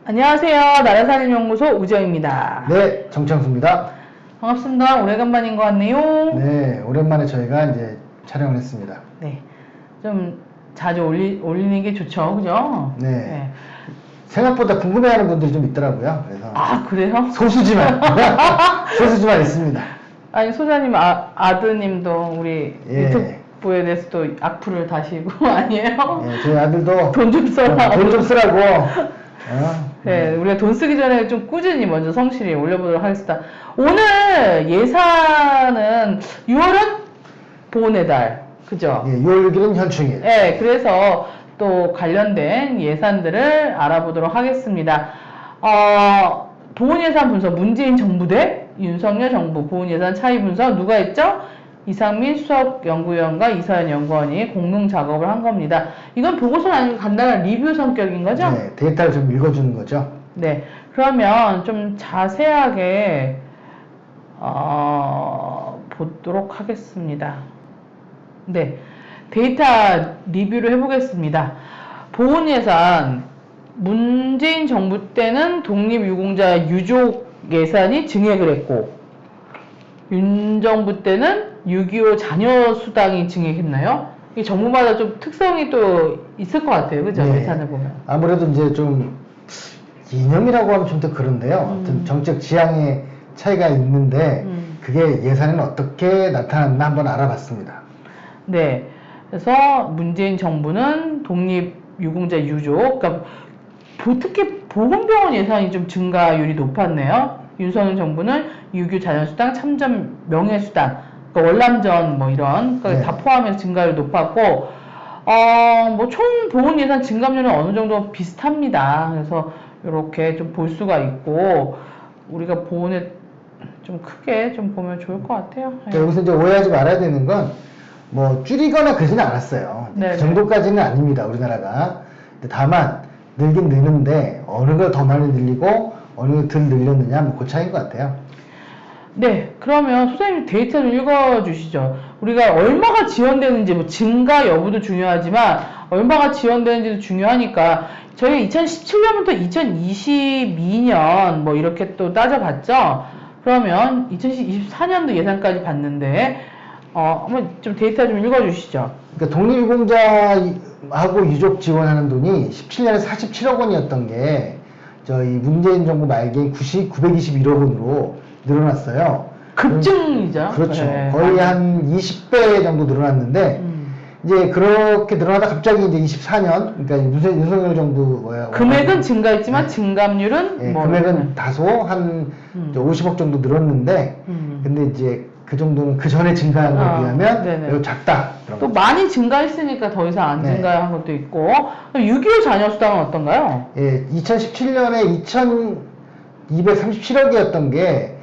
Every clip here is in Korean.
안녕하세요. 나라살인연구소 우정입니다. 네, 정창수입니다. 반갑습니다. 오래간만인 것 같네요. 네, 오랜만에 저희가 이제 촬영을 했습니다. 네. 좀 자주 올리는 게 좋죠. 그죠? 네. 생각보다 궁금해하는 분들이 좀 있더라고요. 그래서. 아, 그래요? 소수지만. 소수지만 있습니다. 아니, 소장님 아드님도 우리 예. 유튜브에 대해서도 악플을 다시고 아니에요? 네, 저희 아들도. 돈 좀 써라. 돈 좀 쓰라고. 네, 우리가 돈 쓰기 전에 좀 꾸준히 먼저 성실히 올려보도록 하겠습니다. 오늘 예산은 6월은 보훈의 달, 그죠? 예, 6월 6일은 현충일. 네, 그래서 또 관련된 예산들을 알아보도록 하겠습니다. 보훈예산 분석, 문재인 정부 대 윤석열 정부 보훈예산 차이 분석 누가 했죠? 이상민 수석연구위원과 이서연 연구원이 공동 작업을 한 겁니다. 이건 보고서는 아니고 간단한 리뷰 성격인 거죠? 네, 데이터를 좀 읽어주는 거죠. 네, 그러면 좀 자세하게 보도록 하겠습니다. 네, 데이터 리뷰를 해보겠습니다. 보훈예산, 문재인 정부 때는 독립유공자 유족 예산이 증액을 했고, 윤 정부 때는 6.25 자녀수당이 증액했나요? 이 정부마다 좀 특성이 또 있을 것 같아요. 그죠? 네. 예산을 보면. 아무래도 이제 좀 이념이라고 하면 좀 더 그런데요. 어떤 정책 지향의 차이가 있는데 그게 예산에는 어떻게 나타났나 한번 알아봤습니다. 네. 그래서 문재인 정부는 독립유공자 유족, 그러니까 특히 보건병원 예산이 좀 증가율이 높았네요. 윤석열 정부는 유교 자녀수당, 참전 명예수당, 그러니까 월남전 뭐 이런 그러니까 네. 다 포함해서 증가율이 높았고, 뭐 총 보훈 예산 증감률은 어느 정도 비슷합니다. 그래서 이렇게 좀 볼 수가 있고 우리가 보훈에 좀 크게 좀 보면 좋을 것 같아요. 그러니까 여기서 이제 오해하지 말아야 되는 건 뭐 줄이거나 그러지는 않았어요. 네네. 그 정도까지는 아닙니다, 우리나라가. 근데 다만 늘긴 느는데 어느 걸 더 많이 늘리고 어느 걸 덜 늘렸느냐 뭐 그 차이인 것 같아요. 네, 그러면 소장님 데이터 좀 읽어주시죠. 우리가 얼마가 지원되는지, 뭐 증가 여부도 중요하지만 얼마가 지원되는지도 중요하니까 저희가 2017년부터 2022년 뭐 이렇게 또 따져봤죠. 그러면 2024년도 예산까지 봤는데 한번 좀 데이터 좀 읽어주시죠. 그러니까 독립유공자하고 유족 지원하는 돈이 17년에 47억 원이었던 게 저희 문재인 정부 말기에 921억 원으로 늘어났어요. 급증이죠. 그렇죠. 네. 거의 한 20배 정도 늘어났는데 이제 그렇게 늘어나다 갑자기 이제 24년, 그러니까 윤석열 정부 금액은 증가했지만 증감률은 예, 뭐 금액은 다소 한 50억 정도 늘었는데, 근데 이제 그 정도는 그 전에 증가한 거에 비하면 네네. 매우 작다. 그런 또 거죠. 많이 증가했으니까 더 이상 안 네. 증가한 것도 있고. 6.25 자녀수당은 어떤가요? 예, 2017년에 2,237억이었던 게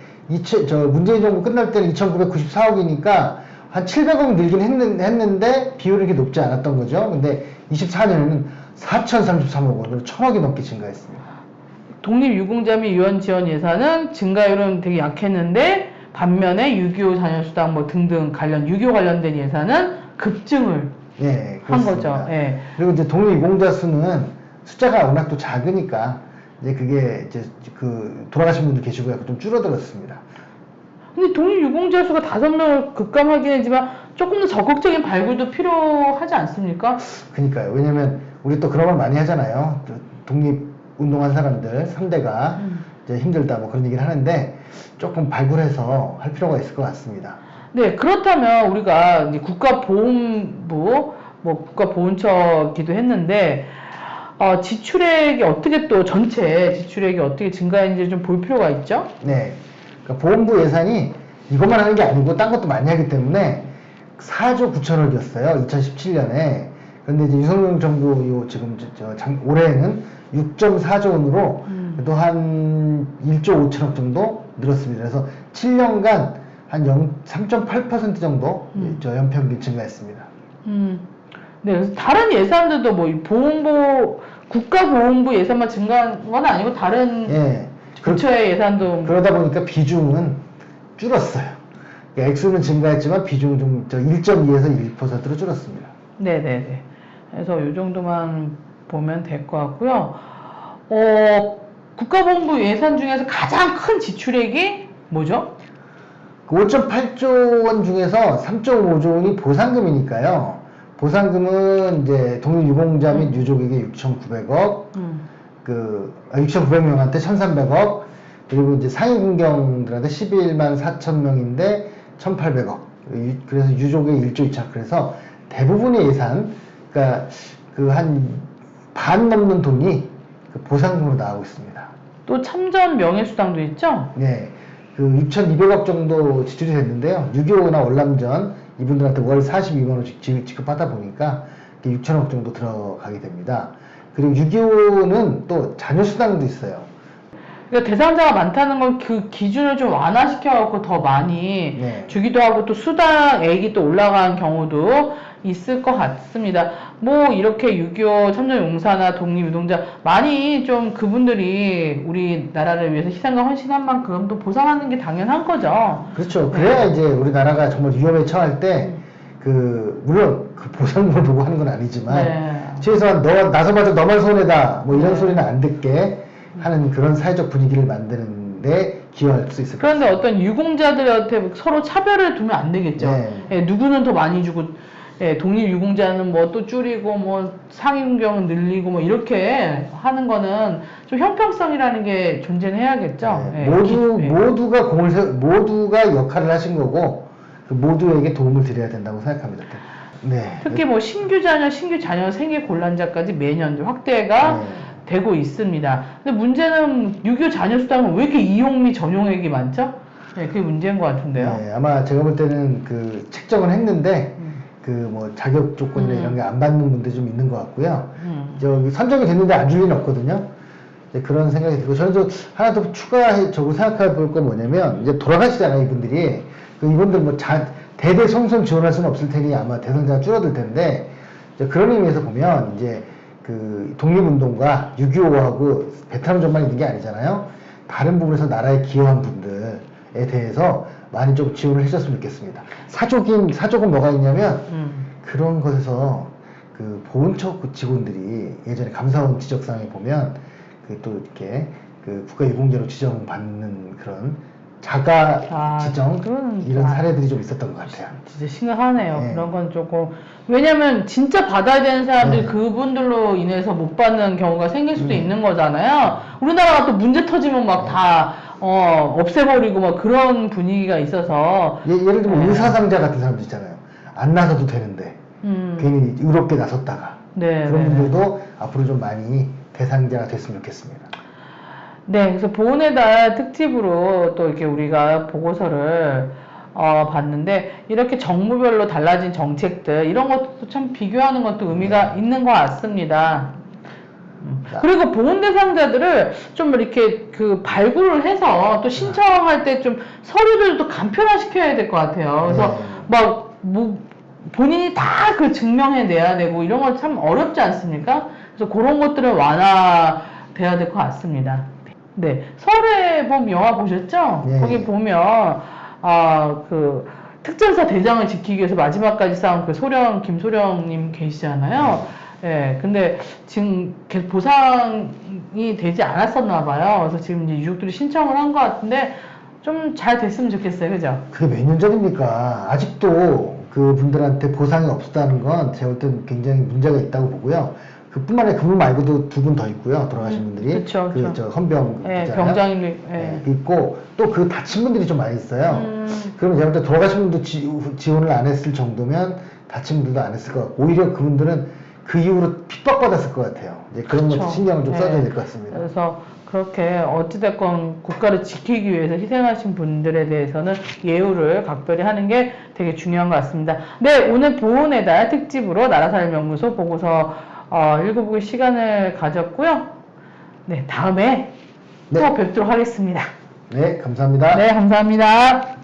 문재인 정부 끝날 때는 2,994억이니까 한 700억 늘긴 했는데 비율이 이렇게 높지 않았던 거죠. 근데 24년에는 4,033억 원으로 1,000억이 넘게 증가했습니다. 독립유공자 및 유언 지원 예산은 증가율은 되게 약했는데 반면에 6.25 자녀수당 뭐 등등 유교 관련된 예산은 급증을 예, 한 그렇습니다. 거죠. 예. 그리고 이제 독립유공자 수는 숫자가 워낙 또 작으니까 이제 그게 이제 돌아가신 분들 계시고 약간 좀 줄어들었습니다. 근데 독립유공자 수가 5명을 급감하긴 했지만 조금 더 적극적인 발굴도 필요하지 않습니까? 그러니까요. 왜냐면 우리 또 그런 말 많이 하잖아요. 독립운동한 사람들 3대가 이제 힘들다 뭐 그런 얘기를 하는데 조금 발굴해서 할 필요가 있을 것 같습니다. 네, 그렇다면 우리가 이제 국가보훈부, 뭐 국가보훈처기도 했는데, 지출액이 어떻게 또 전체 지출액이 어떻게 증가했는지 좀 볼 필요가 있죠? 네. 그러니까 보훈부 예산이 이것만 하는 게 아니고 딴 것도 많이 하기 때문에 4조 9천억이었어요. 2017년에. 그런데 이제 윤석열 정부 지금 올해는 6.4조 원으로 또 한 1조 5천억 정도 늘었습니다. 그래서 7년간 한 3.8% 정도 연평균 증가했습니다. 네, 그래서 다른 예산들도 뭐 국가보훈부 예산만 증가한 건 아니고 다른 예. 부처의 예산도 그러다 보니까 비중은 줄었어요. 그러니까 액수는 증가했지만 비중은 좀 1.2에서 1%로 줄었습니다. 네네네. 그래서 이 정도만 보면 될 것 같고요. 국가보훈부 예산 중에서 가장 큰 지출액이 뭐죠? 그 5.8조 원 중에서 3.5조 원이 보상금이니까요. 보상금은 이제 독립유공자 및 유족에게 6,900억, 6,900명한테 1,300억, 그리고 이제 상위군경들한테 11만 4천 명인데 1,800억. 그래서 유족의 1조 2차. 그래서 대부분의 예산, 그러니까 그 한 반 넘는 돈이 그 보상금으로 나오고 있습니다. 또 참전 명예수당도 있죠? 네. 그 6,200억 정도 지출이 됐는데요. 6.25나 월남전 이분들한테 월 42만 원씩 지급하다 보니까 6천억 정도 들어가게 됩니다. 그리고 6.25는 또 자녀수당도 있어요. 그러니까 대상자가 많다는 건 그 기준을 좀 완화시켜갖고 더 많이 네. 주기도 하고 또 수당액이 또 올라간 경우도 있을 것 같습니다. 뭐 이렇게 6.25 참전용사나 독립유공자 많이 좀 그분들이 우리나라를 위해서 희생과 헌신한 만큼 또 보상하는 게 당연한 거죠. 그렇죠. 그래야 이제 우리나라가 정말 위험에 처할 때 물론 그 보상금을 보고 하는 건 아니지만 네. 최소한 나서봐도 너만 손해다 뭐 이런 소리는 안 듣게 하는 그런 사회적 분위기를 만드는데 기여할 수 있을 것 그런데 같습니다. 어떤 유공자들한테 서로 차별을 두면 안 되겠죠. 네. 예, 누구는 더 많이 주고, 예, 독립유공자는 뭐 또 줄이고, 뭐 상임경은 늘리고, 뭐 이렇게 하는 거는 좀 형평성이라는 게 존재는 해야겠죠. 네, 예, 모두가 역할을 하신 거고 그 모두에게 도움을 드려야 된다고 생각합니다. 네. 특히 뭐 신규 자녀 생애 곤란자까지 매년 이제 확대가 네. 되고 있습니다. 근데 문제는 6.25 자녀수당은 왜 이렇게 이용미 전용액이 많죠? 네, 그게 문제인 것 같은데요. 네, 아마 제가 볼 때는 그 책정을 했는데 그 뭐 자격 조건이나 이런 게 안 받는 분들이 좀 있는 것 같고요. 저기 선정이 됐는데 안 줄 리는 없거든요. 이제 그런 생각이 들고 저는 좀 하나 더 추가적으로 생각해 볼 건 뭐냐면 이제 돌아가시잖아요 이분들이. 이분들 뭐 대대손손 지원할 수는 없을 테니 아마 대상자가 줄어들 텐데 이제 그런 의미에서 보면 이제 그 독립운동과 6.25하고 베트남전만 있는 게 아니잖아요. 다른 부분에서 나라에 기여한 분들에 대해서 많이 좀 지원을 해줬으면 좋겠습니다. 사족은 뭐가 있냐면 그런 것에서 그 보훈처 직원들이 예전에 감사원 지적사항에 보면 그 또 이렇게 그 국가유공자로 지정받는 그런 자가 지정 이런 사례들이 좀 있었던 것 같아요. 진짜 심각하네요. 네. 그런 건 조금 왜냐면 진짜 받아야 되는 사람들이 네. 그분들로 인해서 못 받는 경우가 생길 수도 있는 거잖아요. 우리나라가 또 문제 터지면 막 다 없애버리고 막 그런 분위기가 있어서 예를 들면 네. 의사상자 같은 사람들 있잖아요. 안 나서도 되는데 괜히 의롭게 나섰다가 네, 그런 네, 분들도 앞으로 좀 많이 대상자가 됐으면 좋겠습니다. 네, 그래서 보훈의 달 특집으로 또 이렇게 우리가 보고서를 봤는데 이렇게 정부별로 달라진 정책들 이런 것도 참 비교하는 것도 의미가 있는 것 같습니다. 그리고 보훈 대상자들을 좀 이렇게 그 발굴을 해서 또 신청할 때 좀 서류들도 간편화시켜야 될 것 같아요. 그래서 막 뭐 본인이 다 그 증명해내야 되고 이런 거 참 어렵지 않습니까? 그래서 그런 것들은 완화돼야 될 것 같습니다. 네, 설해봄 영화 보셨죠? 네. 거기 보면 그 특전사 대장을 지키기 위해서 마지막까지 싸운 그 김소령님 계시잖아요. 예, 근데 지금 계속 보상이 되지 않았었나 봐요. 그래서 지금 이제 유족들이 신청을 한 것 같은데 좀 잘 됐으면 좋겠어요, 그죠? 그게 몇 년 전입니까? 아직도 그 분들한테 보상이 없었다는 건 제가 볼 때는 굉장히 문제가 있다고 보고요. 그뿐만 아니라 그분 말고도 두 분 더 있고요. 돌아가신 분들이. 그쵸. 저 헌병 예, 있잖아요. 병장님, 있고 또 그 다친 분들이 좀 많이 있어요. 그러면 제가 볼 때 돌아가신 분도 지원을 안 했을 정도면 다친 분들도 안 했을 것 같고 오히려 그분들은 그 이후로 핍박받았을 것 같아요. 이제 그런 것도 신경을 좀 써줘야 될 것 같습니다. 그래서 그렇게 어찌됐건 국가를 지키기 위해서 희생하신 분들에 대해서는 예우를 각별히 하는 게 되게 중요한 것 같습니다. 네, 오늘 보훈의 달 특집으로 나라살림연구소 보고서 읽어보기 시간을 가졌고요. 네, 다음에 또 뵙도록 하겠습니다. 네, 감사합니다. 네, 감사합니다.